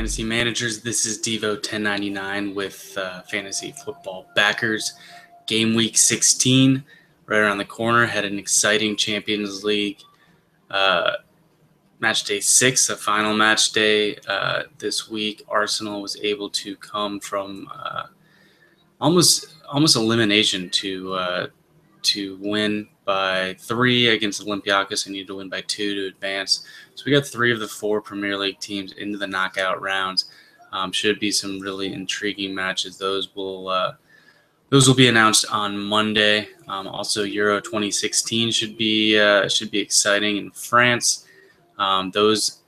fantasy managers. This is Devo 1099 with Fantasy Football Backers. Game Week 16, right around the corner. Had an exciting Champions League match day 6, a final match day this week. Arsenal was able to come from almost elimination to win by 3 against Olympiacos and need to win by 2 to advance. So we got 3 of the 4 Premier League teams into the knockout rounds. Should be some really intriguing matches. Those will be announced on Monday. Also, Euro 2016 should be exciting in France. Those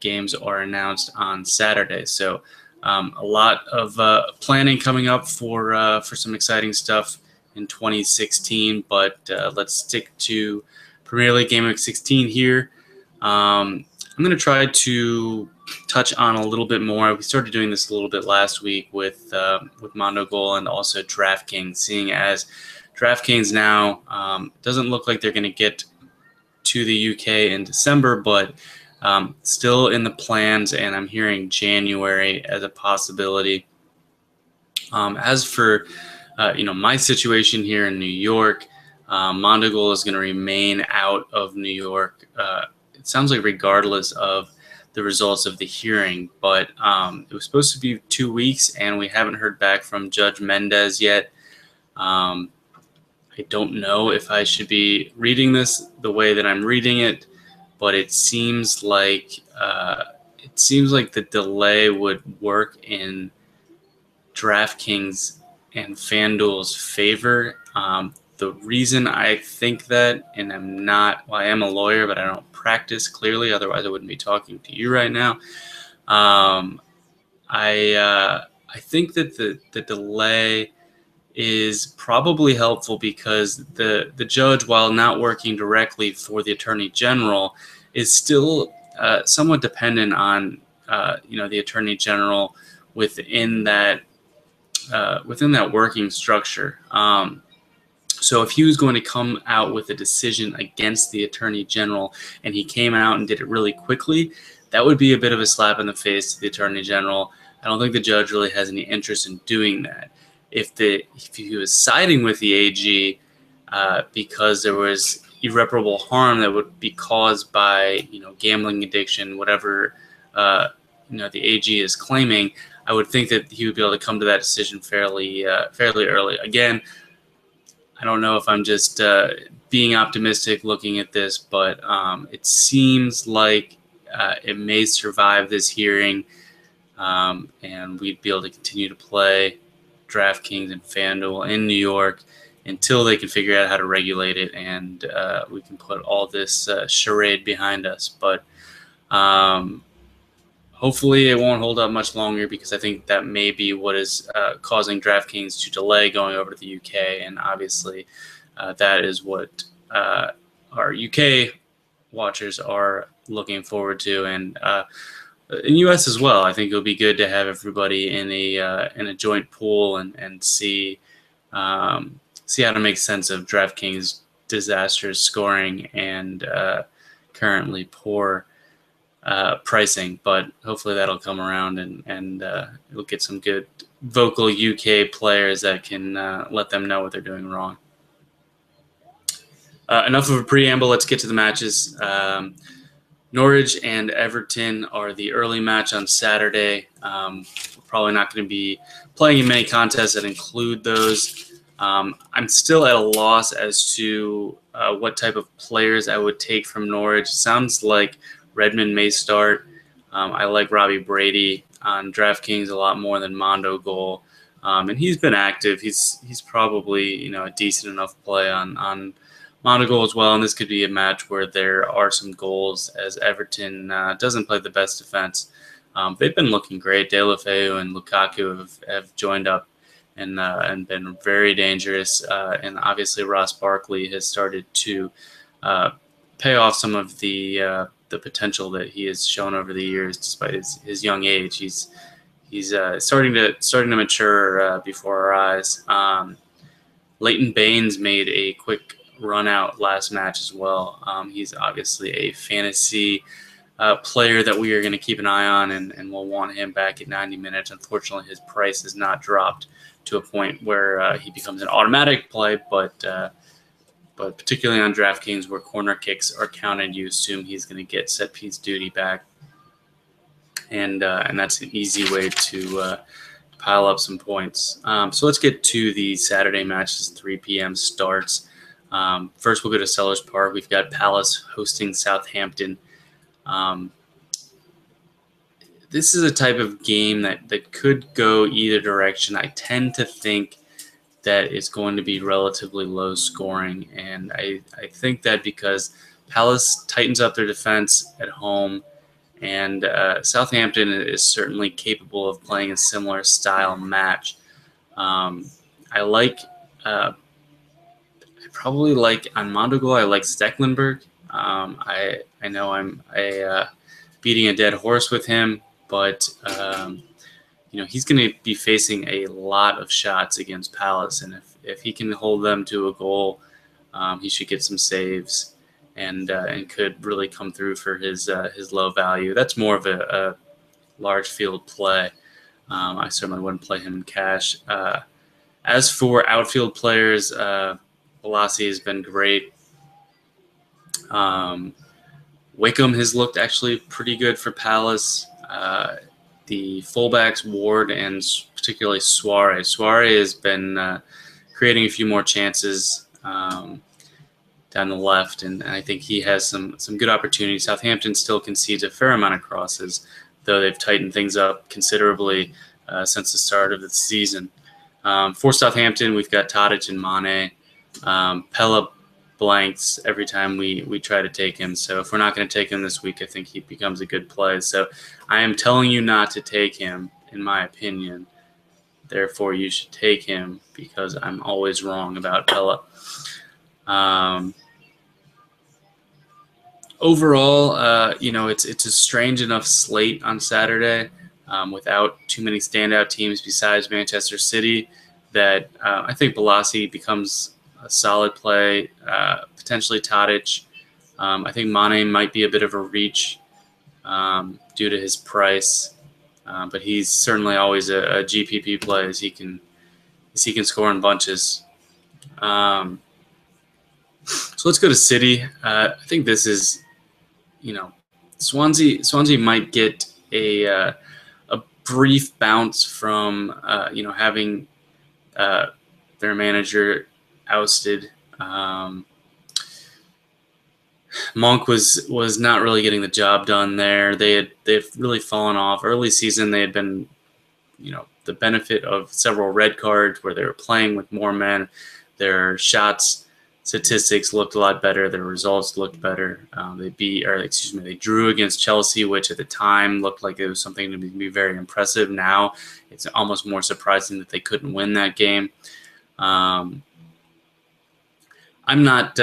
games are announced on Saturday. So a lot of planning coming up for some exciting stuff in 2016, but let's stick to Premier League Game Week 16 here. I'm going to try to touch on a little bit more. We started doing this a little bit last week with Mondogoal and also Draftkings, seeing as Draftkings now doesn't look like they're going to get to the UK in December, but still in the plans, and I'm hearing January as a possibility. As for my situation here in New York, Mondogoal is going to remain out of New York. It sounds like regardless of the results of the hearing, but it was supposed to be 2 weeks, and we haven't heard back from Judge Mendez yet. I don't know if I should be reading this the way that I'm reading it, but it seems like the delay would work in DraftKings and FanDuel's favor. The reason I think that, and I am a lawyer, but I don't practice clearly, otherwise I wouldn't be talking to you right now. I think that the delay is probably helpful because the judge, while not working directly for the Attorney General, is still somewhat dependent on the Attorney General within that working structure. So if he was going to come out with a decision against the Attorney General and he came out and did it really quickly, that would be a bit of a slap in the face to the Attorney General. I don't think the judge really has any interest in doing that. If he was siding with the AG because there was irreparable harm that would be caused by gambling addiction, whatever the AG is claiming, I would think that he would be able to come to that decision fairly early. Again, I don't know if I'm just being optimistic looking at this, but it seems like it may survive this hearing, and we'd be able to continue to play DraftKings and FanDuel in New York until they can figure out how to regulate it, and we can put all this charade behind us. But hopefully it won't hold up much longer, because I think that may be what is causing DraftKings to delay going over to the UK. And obviously that is what our UK watchers are looking forward to. And in US as well, I think it'll be good to have everybody in a joint pool and see how to make sense of DraftKings' disastrous scoring and currently poor pricing, but hopefully that'll come around and it'll get some good vocal UK players that can let them know what they're doing wrong. Enough of a preamble. Let's get to the matches. Norwich and Everton are the early match on Saturday. We're probably not going to be playing in many contests that include those. I'm still at a loss as to what type of players I would take from Norwich. Sounds like Redmond may start. I like Robbie Brady on DraftKings a lot more than Mondogoal, and he's been active. He's probably a decent enough play on Mondogoal as well. And this could be a match where there are some goals, as Everton doesn't play the best defense. They've been looking great. Deulofeu and Lukaku have joined up and been very dangerous. And obviously Ross Barkley has started to pay off some of the potential that he has shown over the years, despite his young age. He's starting to mature before our eyes. Leighton Baines made a quick run out last match as well. He's obviously a fantasy player that we are going to keep an eye on, and we'll want him back at 90 minutes. Unfortunately, his price has not dropped to a point where he becomes an automatic play, but particularly on DraftKings where corner kicks are counted, you assume he's going to get set piece duty back, and that's an easy way to pile up some points. So let's get to the Saturday matches. 3 p.m. starts. First, we'll go to Sellers Park. We've got Palace hosting Southampton. This is a type of game that could go either direction. I tend to think that it's going to be relatively low scoring, and I think that because Palace tightens up their defense at home, and Southampton is certainly capable of playing a similar style match. I probably like on Mondogoal, I like Stecklenburg. I know I'm beating a dead horse with him, but he's going to be facing a lot of shots against Palace, and if he can hold them to a goal, he should get some saves and could really come through for his low value. That's more of a large field play. I certainly wouldn't play him in cash. As for outfield players, Bolasie has been great. Wickham has looked actually pretty good for Palace. The fullbacks, Ward and particularly Suarez. Suarez has been creating a few more chances down the left, and I think he has some good opportunities. Southampton still concedes a fair amount of crosses, though they've tightened things up considerably since the start of the season. For Southampton, we've got Tadic and Mane. Pella blanks every time we try to take him. So if we're not going to take him this week, I think he becomes a good play. So I am telling you not to take him, in my opinion. Therefore, you should take him because I'm always wrong about Pella. Overall, it's a strange enough slate on Saturday without too many standout teams besides Manchester City that I think Bolasie becomes a solid play, potentially Tadic. I think Mane might be a bit of a reach due to his price, but he's certainly always a GPP play as he can score in bunches. So let's go to City. I think this is, Swansea might get a brief bounce from having their manager ousted. Monk was not really getting the job done there. They've really fallen off. Early season, they had been, the benefit of several red cards where they were playing with more men. Their shots statistics looked a lot better. Their results looked better. They drew against Chelsea, which at the time looked like it was something to be very impressive. Now it's almost more surprising that they couldn't win that game. I'm not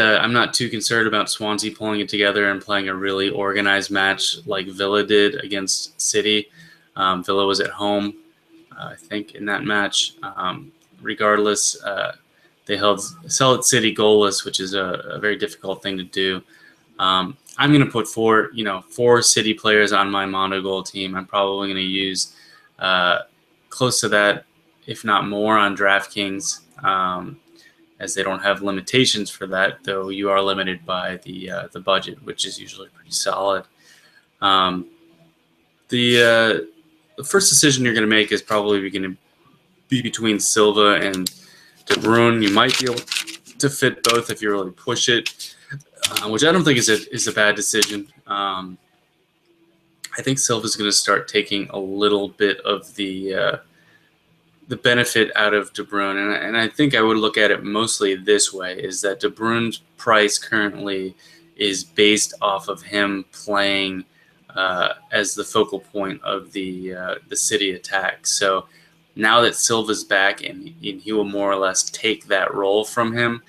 too concerned about Swansea pulling it together and playing a really organized match like Villa did against City. Villa was at home, I think, in that match. Regardless, they held City goalless, which is a very difficult thing to do. I'm going to put four City players on my Mondogoal team. I'm probably going to use close to that, if not more, on DraftKings. As they don't have limitations for that, though you are limited by the budget, which is usually pretty solid. The first decision you're going to make is probably going to be between Silva and De Bruyne. You might be able to fit both if you really push it, which I don't think is a bad decision. I think Silva's going to start taking a little bit of the benefit out of De Bruyne, and I think I would look at it mostly this way: is that De Bruyne's price currently is based off of him playing as the focal point of the City attack. So now that Silva's back and he will more or less take that role from him,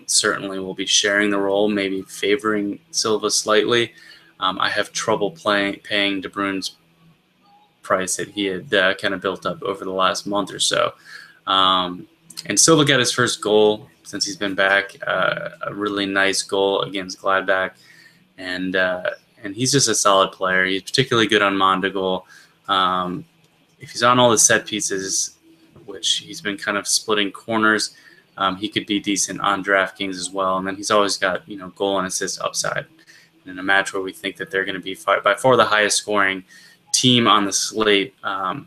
certainly will be sharing the role, maybe favoring Silva slightly. I have trouble paying De Bruyne's price that he had kind of built up over the last month or so. And Silva got his first goal since he's been back, a really nice goal against Gladbach. And and he's just a solid player. He's particularly good on Mondogoal. If he's on all the set pieces, which he's been kind of splitting corners, he could be decent on DraftKings as well. And then he's always got, goal and assist upside. And in a match where we think that they're going to be by far the highest scoring team on the slate, I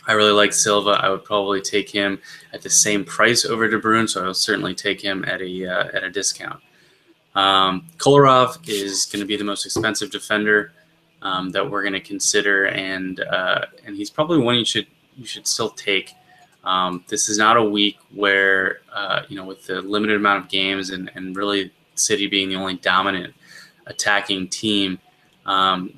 really like Silva. I would probably take him at the same price over De Bruyne, so I will certainly take him at a discount. Kolarov is going to be the most expensive defender that we're going to consider, and he's probably one you should still take. This is not a week where with the limited amount of games and really City being the only dominant attacking team. I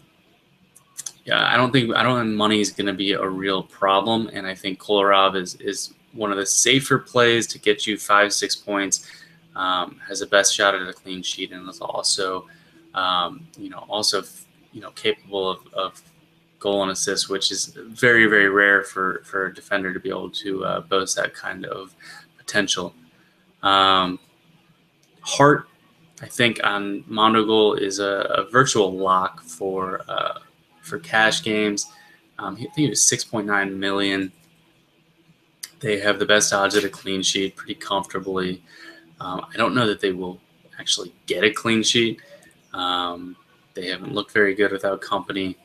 don't think money is going to be a real problem, and I think Kolarov is one of the safer plays to get you 5-6 points. Has the best shot at a clean sheet, and is also capable of goal and assist, which is very, very rare for a defender to be able to boast that kind of potential. Hart, I think, on Mondogoal is a virtual lock for cash games. I think it was 6.9 million. They have the best odds at a clean sheet pretty comfortably. I don't know that they will actually get a clean sheet. They haven't looked very good without company.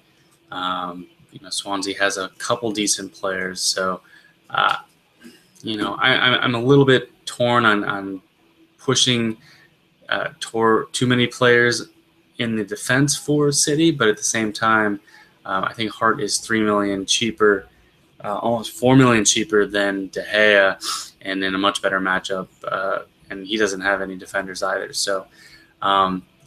Swansea has a couple decent players, so I'm a little bit torn on pushing too many players in the defense for City, but at the same time, I think Hart is 3 million cheaper, almost 4 million cheaper than De Gea, and in a much better matchup. And he doesn't have any defenders either. So,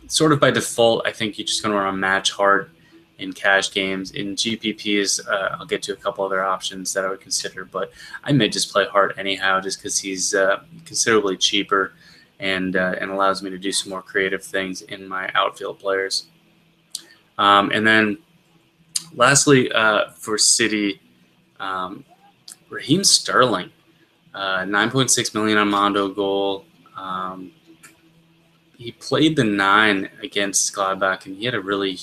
sort of by default, I think you're just going to want to match Hart in cash games. In GPPs, I'll get to a couple other options that I would consider, but I may just play Hart anyhow, just because he's considerably cheaper and allows me to do some more creative things in my outfield players. And then lastly, for City, Raheem Sterling, 9.6 million on Mondogoal. He played the 9 against Gladbach, and he had a really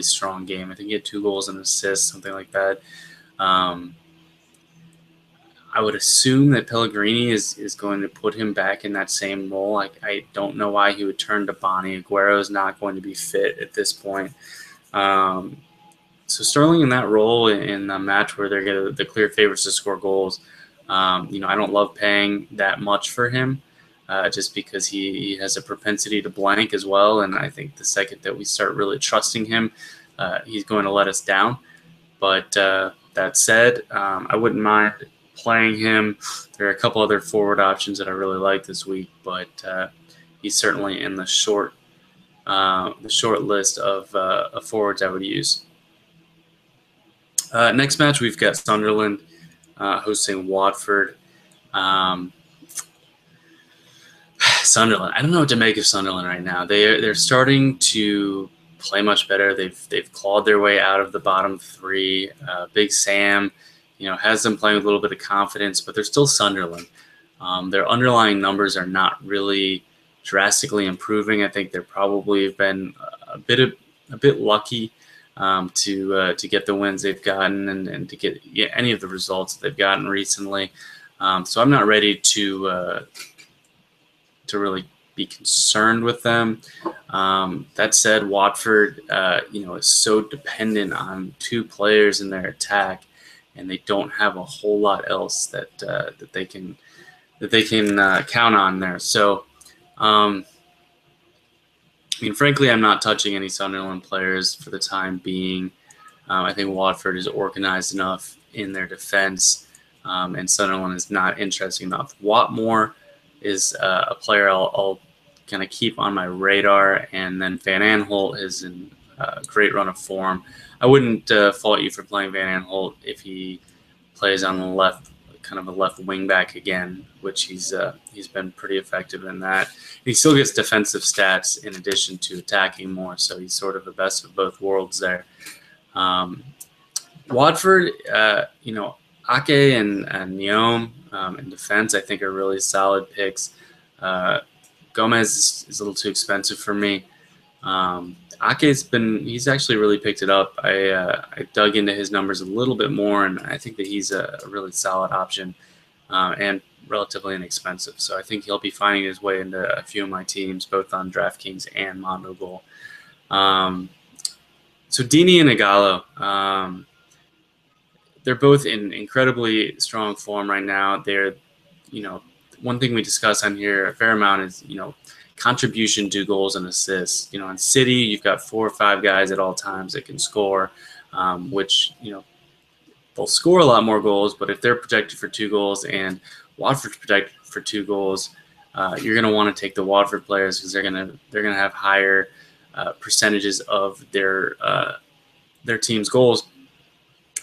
strong game. I think he had 2 goals and assists, something like that. I would assume that Pellegrini is going to put him back in that same role. I don't know why he would turn to Bonnie. Aguero is not going to be fit at this point. So Sterling in that role in a match where they're the clear favorites to score goals, I don't love paying that much for him, just because he has a propensity to blank as well. And I think the second that we start really trusting him, he's going to let us down. But that said, I wouldn't mind playing him. There are a couple other forward options that I really like this week, but he's certainly in the short list of forwards I would use. Next match, we've got Sunderland hosting Watford. Sunderland. I don't know what to make of Sunderland right now. They're starting to play much better. They've clawed their way out of the bottom 3. Big Sam, has them playing with a little bit of confidence, but they're still Sunderland. Their underlying numbers are not really drastically improving. I think they're probably been a bit lucky to get the wins they've gotten and to get any of the results that they've gotten recently. So I'm not ready to really be concerned with them. That said, Watford, is so dependent on 2 players in their attack, and they don't have a whole lot else that they can count on there. So, frankly, I'm not touching any Sunderland players for the time being. I think Watford is organized enough in their defense, and Sunderland is not interesting enough. Watmore is a player I'll kind of keep on my radar, and then Van Aanholt is in a great run of form. I wouldn't fault you for playing Van Aanholt if he plays on the left, kind of a left wing back again, which he's been pretty effective in that. He still gets defensive stats in addition to attacking more, so he's sort of the best of both worlds there. Watford, Ake and Neom in defense, I think, are really solid picks. Gomez is a little too expensive for me. He's actually really picked it up. I dug into his numbers a little bit more, and I think that he's a really solid option and relatively inexpensive. So I think he'll be finding his way into a few of my teams, both on DraftKings and Mondogoal. So Dini and Igalo, they're both in incredibly strong form right now. They're, one thing we discuss on here a fair amount is, contribution to goals and assists. In City, you've got 4 or 5 guys at all times that can score, which, they'll score a lot more goals, but if they're projected for 2 goals and Watford's projected for 2 goals, you're going to want to take the Watford players because they're going to have higher percentages of their team's goals.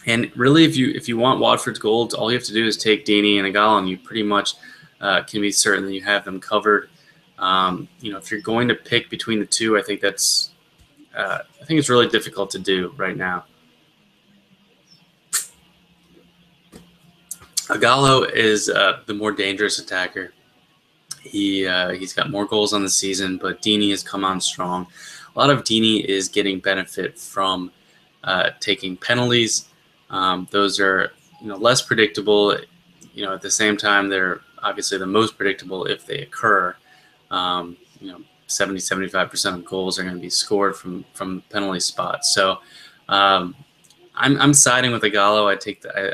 And really, if you want Watford's goals, all you have to do is take Dini and Igalo, and you pretty much can be certain that you have them covered. If you're going to pick between the two, I think it's really difficult to do right now. Igalo is the more dangerous attacker. He's got more goals on the season, but Dini has come on strong. A lot of Dini is getting benefit from taking penalties. Those are less predictable. At the same time, they're obviously the most predictable if they occur. 70-75% of goals are going to be scored from penalty spots. So I'm siding with Igalo.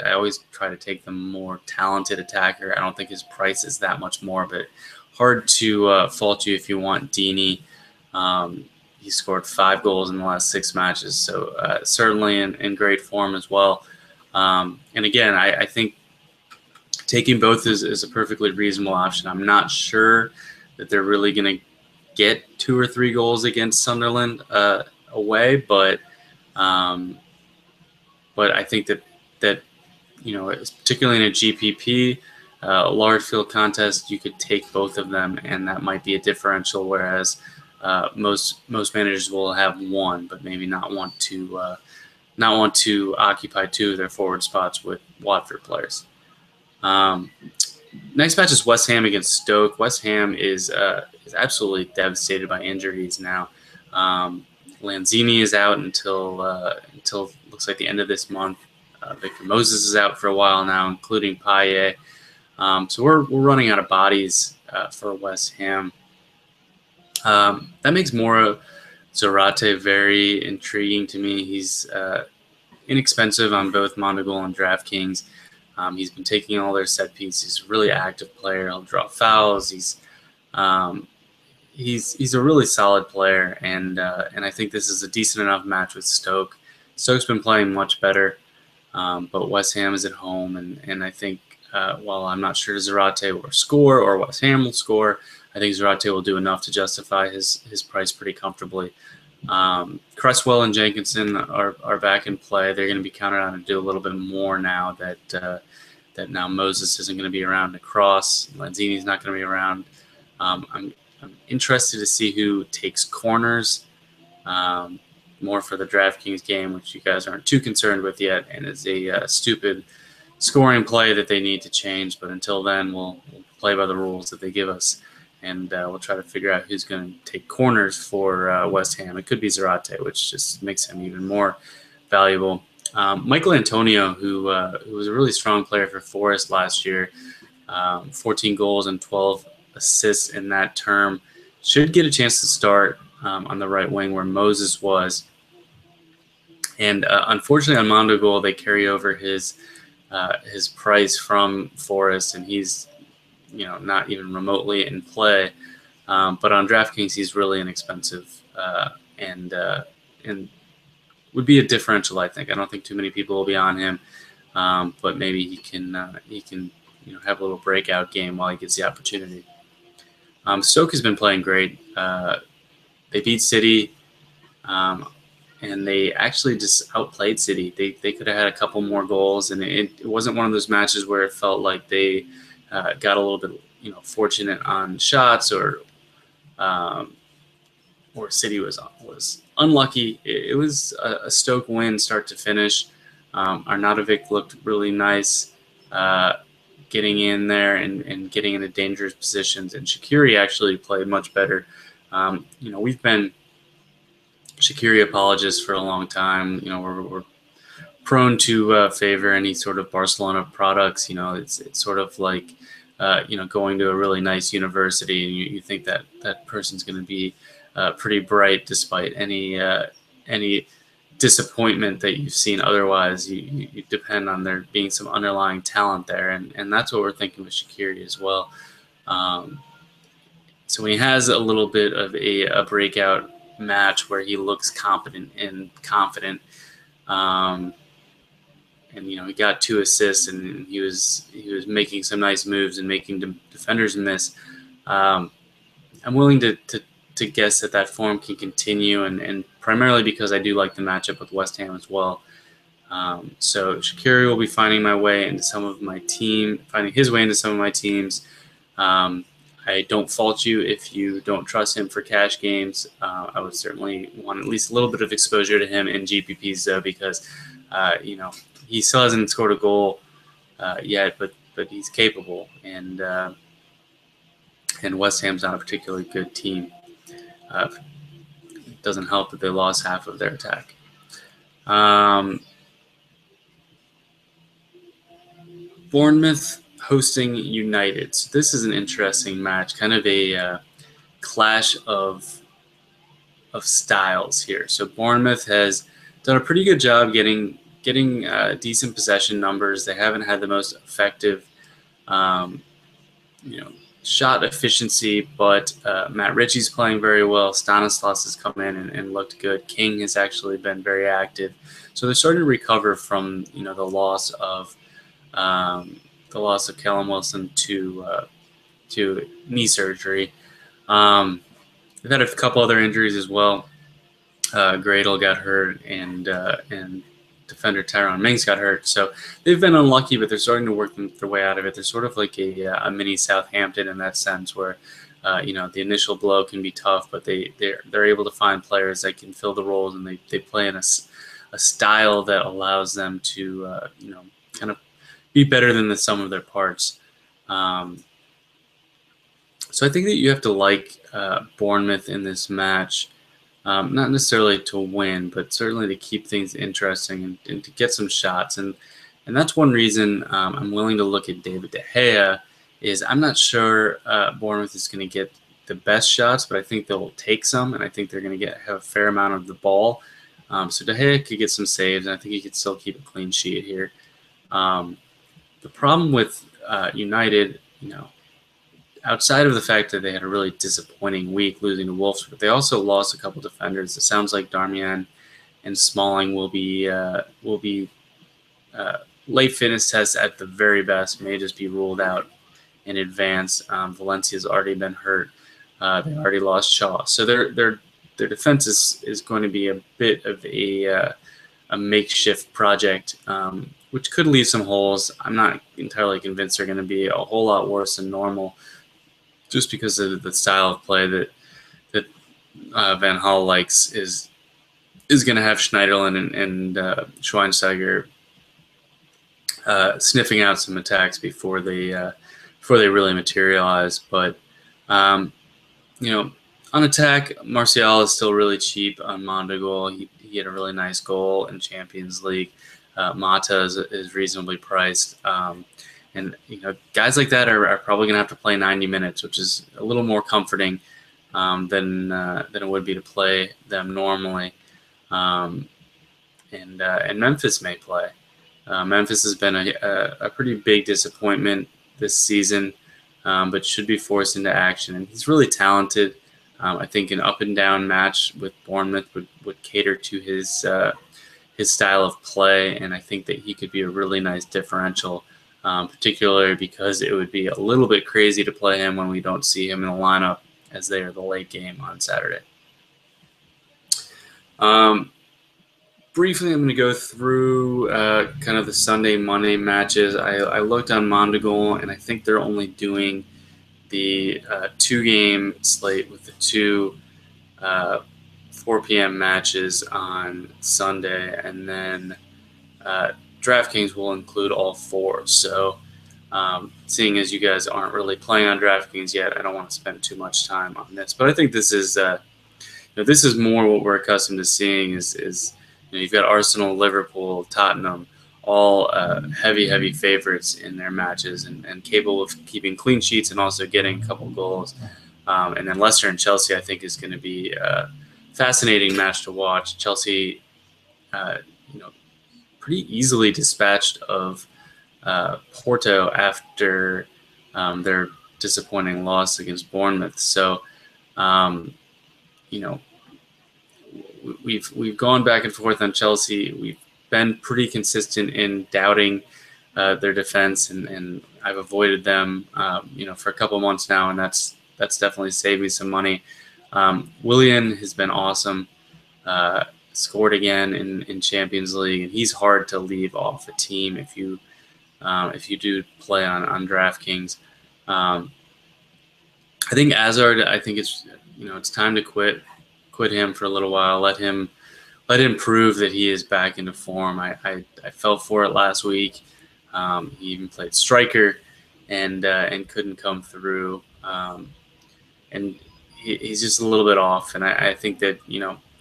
I always try to take the more talented attacker. I don't think his price is that much more, but hard to fault you if you want Dini. He scored 5 goals in the last 6 matches, so certainly in great form as well. And again, I think taking both is a perfectly reasonable option. I'm not sure that they're really going to get 2 or 3 goals against Sunderland away, but I think that particularly in a GPP, a large field contest, you could take both of them, and that might be a differential. Whereas most managers will have one, but maybe not want to occupy 2 of their forward spots with Watford players. Next match is West Ham against Stoke. West Ham is absolutely devastated by injuries now. Lanzini is out until looks like the end of this month. Victor Moses is out for a while now, including Payet. So we're running out of bodies for West Ham. That makes Mora Zarate very intriguing to me. He's inexpensive on both Mondogoal and DraftKings. He's been taking all their set pieces. He's a really active player. He'll draw fouls. He's a really solid player, and I think this is a decent enough match with Stoke. Stoke's been playing much better, but West Ham is at home, and I think while I'm not sure Zarate will score or West Ham will score, I think Zarate will do enough to justify his price pretty comfortably. Cresswell and Jenkinson are back in play. They're going to be counted on to do a little bit more now that now Moses isn't going to be around to cross. Lanzini's not going to be around. I'm interested to see who takes corners more for the DraftKings game, which you guys aren't too concerned with yet, and is a stupid scoring play that they need to change. But until then, we'll play by the rules that they give us, and we'll try to figure out who's going to take corners for West Ham. It could be Zarate, which just makes him even more valuable. Michael Antonio, who was a really strong player for Forest last year, 14 goals and 12 assists in that term, should get a chance to start on the right wing where Moses was. And unfortunately on Mondogoal, they carry over his price from Forest, and he's not even remotely in play. But on DraftKings, he's really inexpensive and would be a differential, I think. I don't think too many people will be on him, but maybe he can have a little breakout game while he gets the opportunity. Stoke has been playing great. They beat City, and they actually just outplayed City. They could have had a couple more goals, and it wasn't one of those matches where it felt like they got a little bit fortunate on shots or City was unlucky. It was a Stoke win start to finish. Arnautovic looked really nice getting in there and getting into dangerous positions, and Shaqiri actually played much better. We've been Shaqiri apologists for a long time. We're prone to favor any sort of Barcelona products. It's sort of like going to a really nice university, and you think that that person's going to be pretty bright despite any disappointment that you've seen otherwise. You depend on there being some underlying talent there, and that's what we're thinking with Shaqiri as well. So when he has a little bit of a breakout match where he looks competent and confident, and he got 2 assists, and he was making some nice moves and making defenders miss. I'm willing to guess that form can continue, and primarily because I do like the matchup with West Ham as well. So Shaqiri will be finding his way into some of my teams. I don't fault you if you don't trust him for cash games. I would certainly want at least a little bit of exposure to him in GPPs, though, because he still hasn't scored a goal yet, but he's capable, and West Ham's not a particularly good team. It doesn't help that they lost half of their attack. Bournemouth hosting United. So this is an interesting match, kind of a clash of styles here. So Bournemouth has done a pretty good job getting decent possession numbers. They haven't had the most effective, shot efficiency, but Matt Ritchie's playing very well. Stanislas has come in and looked good. King has actually been very active. So they're starting to recover from the loss of Callum Wilson to knee surgery. They've had a couple other injuries as well. Gradle got hurt, and defender Tyrone Mings got hurt. So they've been unlucky, but they're starting to work their way out of it. They're sort of like a mini Southampton in that sense, where the initial blow can be tough, but they're able to find players that can fill the roles, and they play in a style that allows them to kind of be better than the sum of their parts. So I think that you have to like Bournemouth in this match. Not necessarily to win, but certainly to keep things interesting and to get some shots. And that's one reason I'm willing to look at David De Gea. Is I'm not sure Bournemouth is going to get the best shots, but I think they'll take some, and I think they're going to have a fair amount of the ball. So De Gea could get some saves, and I think he could still keep a clean sheet here. The problem with United, outside of the fact that they had a really disappointing week losing to Wolves, but they also lost a couple defenders. It sounds like Darmian and Smalling will be late fitness tests at the very best, may just be ruled out in advance. Valencia's already been hurt. They already lost Shaw. So their defense is going to be a bit of a makeshift project, which could leave some holes. I'm not entirely convinced they're going to be a whole lot worse than normal, just because of the style of play that Van Gaal likes is going to have Schneiderlin and Schweinsteiger sniffing out some attacks before they really materialize. But on attack, Martial is still really cheap on Mondogoal. He had a really nice goal in Champions League. Mata is reasonably priced. And guys like that are probably going to have to play 90 minutes, which is a little more comforting than it would be to play them normally. And Memphis may play. Memphis has been a pretty big disappointment this season, but should be forced into action. And he's really talented. I think an up and down match with Bournemouth would cater to his style of play, and I think that he could be a really nice differential. Particularly because it would be a little bit crazy to play him when we don't see him in the lineup, as they are the late game on Saturday. Briefly, I'm going to go through kind of the Sunday, Monday matches. I looked on Mondogoal, and I think they're only doing the 2-game slate with the 2 4 p.m. matches on Sunday, and then Draftkings will include all 4. So seeing as you guys aren't really playing on Draftkings yet, I don't want to spend too much time on this. But I think this is this is more what we're accustomed to seeing. Is you've got Arsenal, Liverpool, Tottenham, all heavy favorites in their matches, and capable of keeping clean sheets and also getting a couple goals. And then Leicester and Chelsea, I think, is going to be a fascinating match to watch. Chelsea, pretty easily dispatched of Porto after their disappointing loss against Bournemouth. So, we've gone back and forth on Chelsea. We've been pretty consistent in doubting their defense, and I've avoided them, for a couple months now, and that's definitely saved me some money. Willian has been awesome. Scored again in Champions League, and he's hard to leave off a team if you do play on DraftKings. I think Hazard, I think it's time to quit him for a little while. Let him prove that he is back into form. I fell for it last week. He even played striker and couldn't come through. And he's just a little bit off. And I think that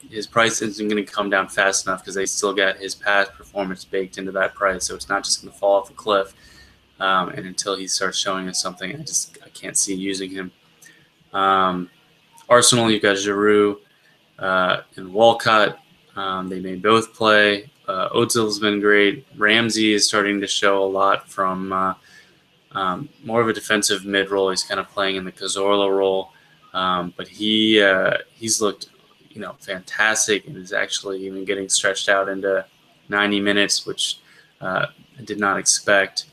his price isn't going to come down fast enough because they still got his past performance baked into that price. So it's not just going to fall off a cliff. And until he starts showing us something, I can't see using him. Arsenal, you've got Giroud and Walcott. They may both play. Ozil's been great. Ramsey is starting to show a lot from more of a defensive mid role. He's kind of playing in the Cazorla role, but he's looked fantastic, and is actually even getting stretched out into 90 minutes, which I did not expect.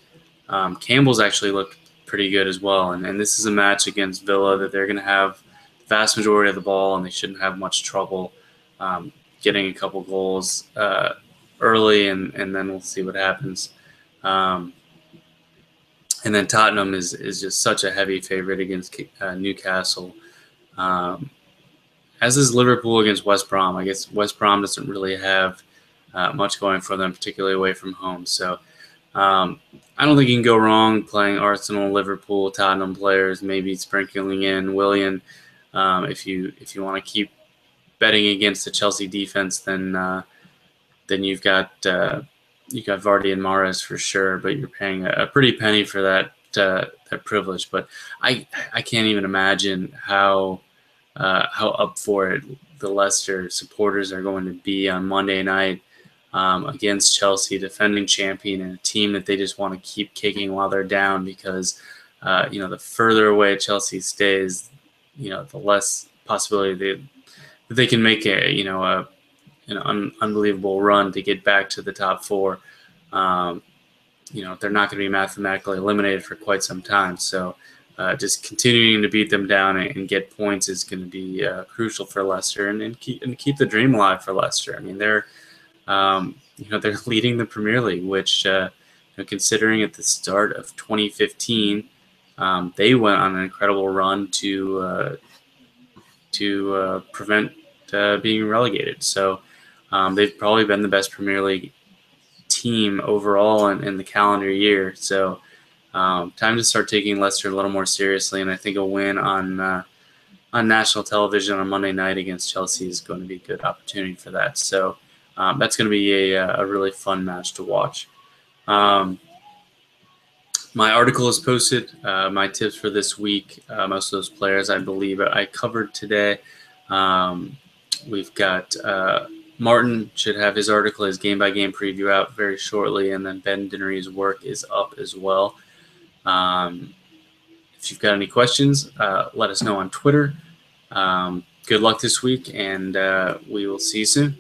Campbell's actually looked pretty good as well, and this is a match against Villa that they're going to have the vast majority of the ball, and they shouldn't have much trouble getting a couple goals early, and then we'll see what happens. And then Tottenham is just such a heavy favorite against Newcastle. As is Liverpool against West Brom. I guess West Brom doesn't really have much going for them, particularly away from home. So I don't think you can go wrong playing Arsenal, Liverpool, Tottenham players, maybe sprinkling in Willian. If you want to keep betting against the Chelsea defense, then you've got Vardy and Mahrez for sure, but you're paying a pretty penny for that privilege. But I can't even imagine how up for it the Leicester supporters are going to be on Monday night against Chelsea, defending champion, and a team that they just want to keep kicking while they're down, because the further away Chelsea stays, the less possibility that they can make an unbelievable run to get back to the top four. They're not going to be mathematically eliminated for quite some time. So just continuing to beat them down and get points is going to be crucial for Leicester, and keep the dream alive for Leicester. I mean, they're leading the Premier League, which considering at the start of 2015, they went on an incredible run to prevent being relegated. So they've probably been the best Premier League team overall in the calendar year. So time to start taking Leicester a little more seriously, and I think a win on national television on Monday night against Chelsea is going to be a good opportunity for that. So that's going to be a really fun match to watch. My article is posted. My tips for this week, most of those players I believe I covered today. We've got Martin should have his article, his game-by-game preview out very shortly, and then Ben Dinnery's work is up as well. If you've got any questions, let us know on Twitter. Good luck this week, and we will see you soon.